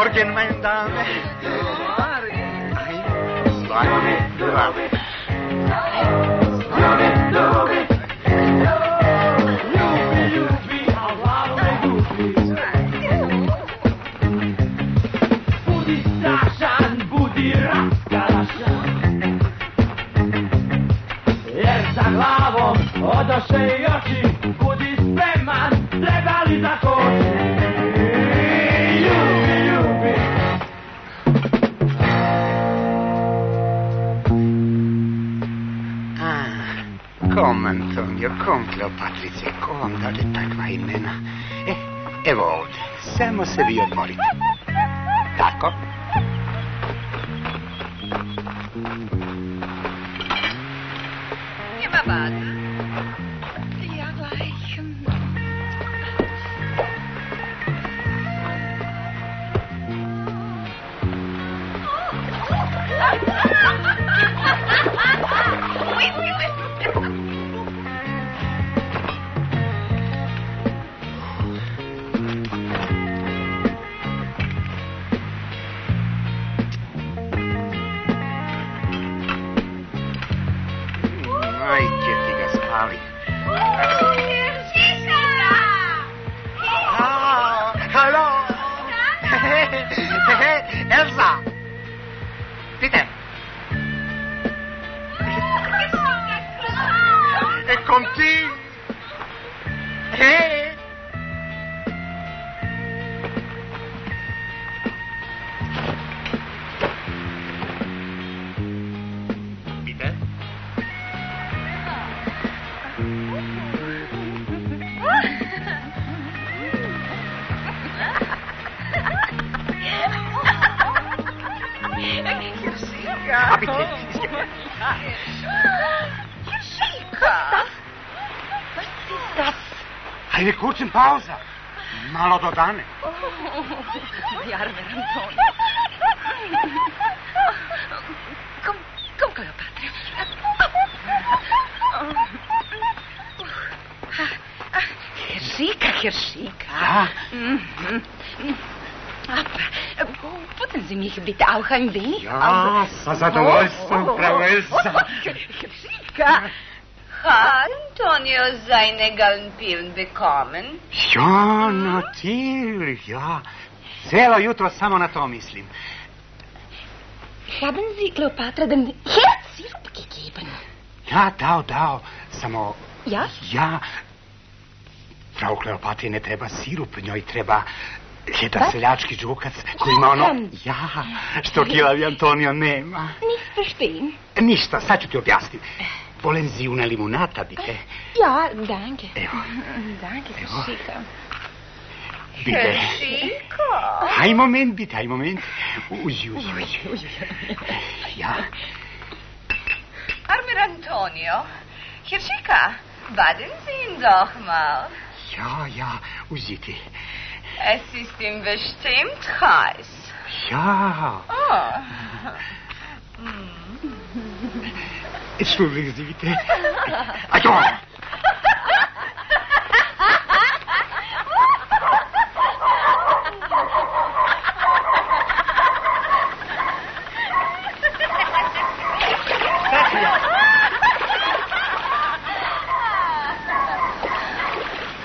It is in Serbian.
Morgen, meine Dame. Budi strašan, budi raskalašan, jer za glavom odoše i oči. Budi spreman, treba li da koči. Ljubi, ljubi. Kom, Antonio, kom, Kleopatrice, kom, date takva imena. Evo ovdje, samo se vi odmorite. Tako. Nema vada. Ja gleich. Majke ti ga spali. Halo! Elsa! Dite! Kom ti! Dite? Abite. Jessica! Was ist das? Eine kurze Pause. Malo do dane. Die arme Antonio. Kom, Kleopatra. Jessica. Ja. Aber, putzen Sie mich bitte auch ein wenig? Ja, sa zadovoljstvom, Frau Elsa. Jessica. Hat Antonio seine Gallenpillen bekommen? Ja, natürlich, ja. Cijelo jutro samo na to mislim. Haben Sie Kleopatra den Herzsirup gegeben? Ja, dao. Samo... Ja? Ja. Frau Kleopatri ne treba sirup, njoj treba jedan seljački džukac koji ima ono... Ja, što kilavi Antonio nema. Nicht verstehen. Ništa, sad ću ti objasniti. Volen Sie una limonata, bitte? Ja, danke. Evo. Danke, Jessica. Bitte. Jessica. Ein Moment, bitte, ein Moment. Uzi. Ja. Armer Antonio. Jessica, baden Sie ihn doch mal. Ja, uzite. Es ist ihm bestimmt heiß. Ja. Oh. Entschuldigen Sie bitte. Also.